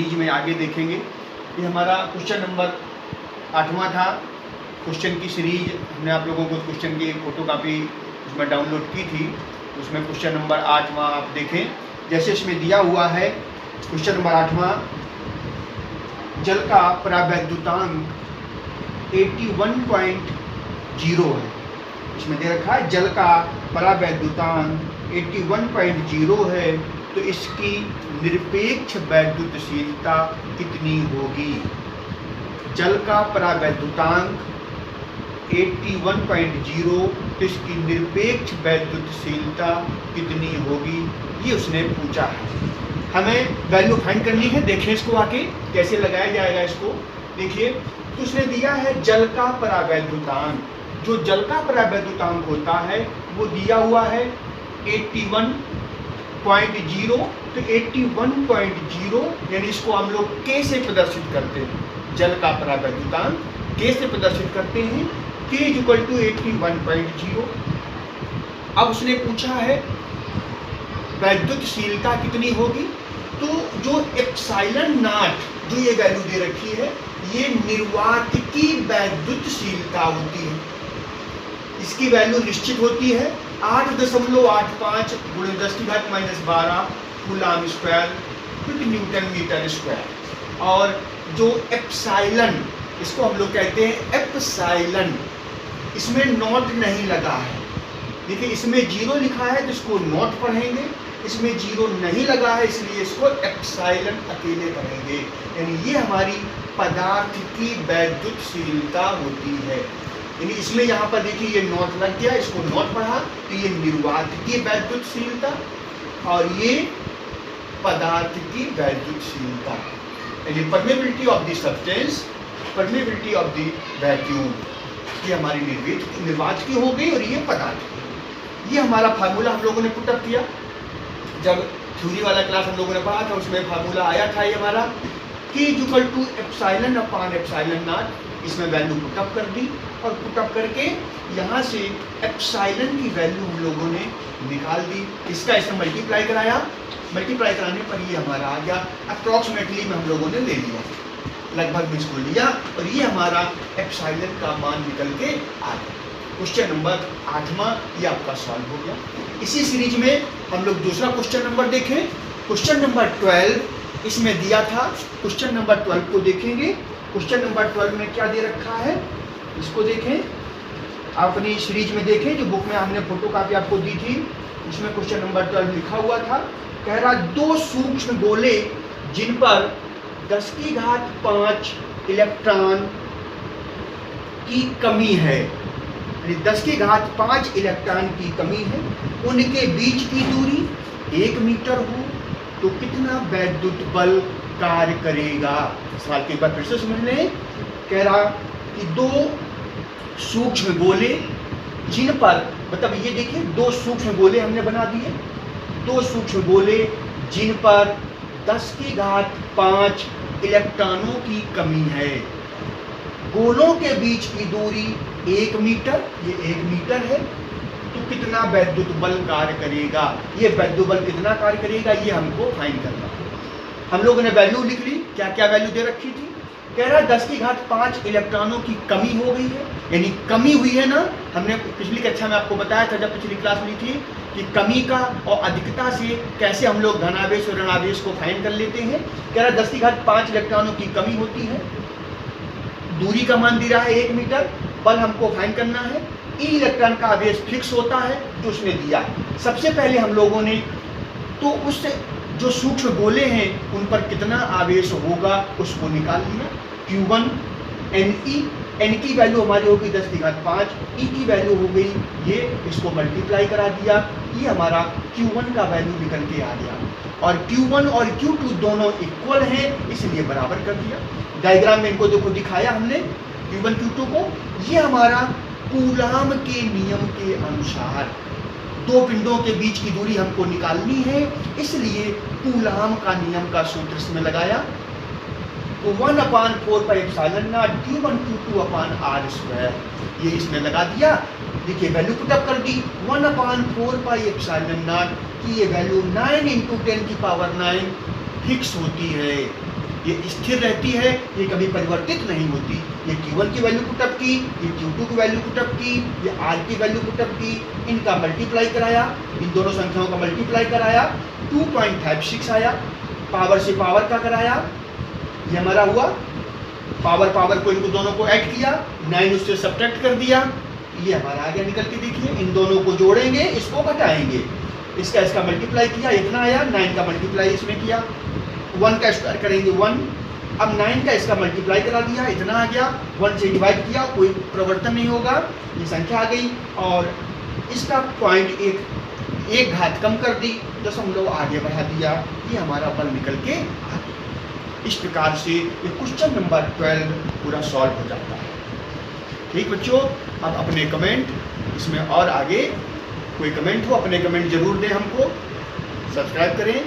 Series में आगे देखेंगे। ये हमारा क्वेश्चन नंबर 8वां था। क्वेश्चन की सीरीज हमने आप लोगों को क्वेश्चन की फोटो कापी उसमें डाउनलोड की थी, उसमें क्वेश्चन नंबर 8वां आप देखें। जैसे इसमें दिया हुआ है क्वेश्चन नंबर 8वां, जल का परावैद्युतांक 81.0 है। इसमें दे रखा है जल का परावैद्युतांक 81.0 है, तो इसकी निरपेक्ष वैद्युतशीलता कितनी होगी। जल का परावैद्युतांक 81.0, तो इसकी निरपेक्ष वैद्युतशीलता कितनी होगी, ये उसने पूछा है। हमें वैल्यू फाइंड करनी है। देखिए इसको आके कैसे लगाया जाएगा इसको। देखिए तो उसने दिया है जल का परावैद्युतांक। जो जल का परावैद्युतांक होता है वो दिया हुआ है 81.0, तो 81.0 यानी इसको हम लोग K से प्रदर्शित करते हैं। जल का परावैद्युतांक K से प्रदर्शित करते हैं, K = 81.0। अब उसने पूछा है वैद्युतशीलता कितनी होगी, तो जो एप्सिलॉन नॉट जो ये वैल्यू दे रखी है, ये निर्वातकी वैद्युतशीलता होती है। इसकी वैल्यू निश्चित होती है 8.85 × 10⁻12 कूलम स्क्वायर प्रति न्यूटन मीटर स्क्वायर। और जो एप्सिलॉन, इसको हम लोग कहते हैं एप्सिलॉन, इसमें नॉट नहीं लगा है। देखिए इसमें 0 लिखा है तो इसको नॉट पढ़ेंगे, इसमें 0 नहीं लगा है इसलिए इसको एप्सिलॉन अकेले पढ़ेंगे। यानी ये हमारी पदार्थ की वैद्युतशीलता होती है। यानी इसमें यहाँ पर देखिए ये नॉट लग गया, इसको नॉट पढ़ा तो ये निर्वात की वैद्युतशीलता और ये पदार्थ की वैद्युतशीलता। यानी permeability of the substance, permeability of the vacuum, ये हमारी निर्वात की हो गई और ये पदार्थ की। ये हमारा फार्मूला हम लोगों ने पुटअप किया। जब थ्योरी वाला क्लास हम लोगों ने पढ़ा था उसमें फार्मूला आया था ये हमारा K = ε/ε0। इसमें वैल्यू पुटअप कर दी और पुटअप करके यहाँ से एप्सिलॉन की वैल्यू हम लोगों ने निकाल दी। इसका इसमें मल्टीप्लाई कराया, मल्टीप्लाई कराने पर ये हमारा आ गया। अप्रॉक्सीमेटली में हम लोगों ने ले लिया, लगभग भी इसको लिया और ये हमारा एप्सिलॉन का मान निकल के आ गया। क्वेश्चन नंबर 8वां ये आपका सॉल्व हो गया। इसी सीरीज में हम लोग दूसरा क्वेश्चन नंबर देखें। क्वेश्चन नंबर 12 इसमें दिया था। क्वेश्चन नंबर 12 को देखेंगे। क्वेश्चन नंबर 12 में क्या दे रखा है इसको देखें, अपनी सीरीज में देखें। जो बुक में हमने फोटो कापी आपको दी थी उसमें क्वेश्चन नंबर 12 लिखा हुआ था। कह रहा 2 सूक्ष्म गोले जिन पर 10⁵5 इलेक्ट्रॉन की कमी है, 10⁵5 इलेक्ट्रॉन की कमी है, उनके बीच की दूरी 1 मीटर हो तो कितना वैद्युत बल कार्य करेगा। सवाल के एक बार फिर से समझ लें। कह रहा कि 2 सूक्ष्म गोले जिन पर, मतलब ये देखिए 2 सूक्ष्म गोले हमने बना दिए। 2 सूक्ष्म गोले जिन पर 10⁵5 इलेक्ट्रॉनों की कमी है, गोलों के बीच की दूरी 1 मीटर, ये 1 मीटर है, तो कितना वैद्युत बल कार्य करेगा। ये वैद्युत बल कितना कार्य करेगा ये हमको फाइंड करना है। हम लोगों ने वैल्यू लिख ली। क्या क्या वैल्यू दे रखी थी। कह रहा 10⁵5 इलेक्ट्रॉनों की कमी हो गई है, यानी कमी हुई है ना। हमने पिछली कक्षा में आपको बताया था जब पिछली क्लास हुई थी कि कमी का और अधिकता से कैसे हम लोग धनावेश और ऋणावेश को फाइंड कर लेते हैं। कह रहा 10⁵5 इलेक्ट्रॉनों की कमी होती है, दूरी का मान दिया है 1 मीटर, बल हमको फाइंड करना है। ई इलेक्ट्रॉन का आवेश फिक्स होता है जो उसने दिया। सबसे पहले हम लोगों ने तो उस जो सूक्ष्म गोले हैं उन पर कितना आवेश होगा उसको निकाल लिया। Q1 Ne, N की वैल्यू हमारी होगी 10⁵5, E की वैल्यू हो गई ये, इसको मल्टीप्लाई करा दिया, ये हमारा Q1 का वैल्यू निकल के आ गया। और Q1 और Q2 दोनों इक्वल हैं इसलिए बराबर कर दिया। डायग्राम में इनको देखो दिखाया हमने Q1 Q2 को। ये हमारा कूलाम के नियम के अनुसार 2 पिंडों के बीच की दूरी हमको निकालनी है, इसलिए कूलाम का नियम का सूत्र इसमें लगाया। तो 1/4πε0 Q1 Q2/r², ये इसमें लगा दिया। देखिए वैल्यू पुटअप कर दी 1/4πε0 की ये वैल्यू 9 × 10⁹ फिक्स होती है। ये स्थिर रहती है, ये कभी परिवर्तित नहीं होती। ये Q1 की वैल्यू पुटअप की, ये Q2 की वैल्यू पुटअप की, ये R की वैल्यू पुटअप की, इनका मल्टीप्लाई कराया, इन दोनों संख्याओं का मल्टीप्लाई कराया, 2.56 आया। पावर से पावर का कराया, ये हमारा हुआ, पावर को इनको दोनों को ऐड किया, 9 उससे सब्ट्रैक्ट कर दिया, ये हमारा आ गया निकल के। देखिए इन दोनों को जोड़ेंगे, इसको घटाएंगे, इसका मल्टीप्लाई किया, इतना आया, 9 का मल्टीप्लाई इसमें किया, 1 का स्क्वायर करेंगे 1, अब 9 का इसका मल्टीप्लाई करा दिया, इतना आ गया, 1 से डिवाइड किया, कोई परिवर्तन नहीं होगा, ये संख्या आ गई। और इसका पॉइंट एक घात कम कर दी, दशमलव आगे बढ़ा दिया, ये हमारा बल निकल के आ गया। इस प्रकार से ये क्वेश्चन नंबर 12 पूरा सॉल्व हो जाता है। ठीक बच्चों, अब अपने कमेंट इसमें और आगे कोई कमेंट हो, अपने कमेंट जरूर दें हमको, सब्सक्राइब करें।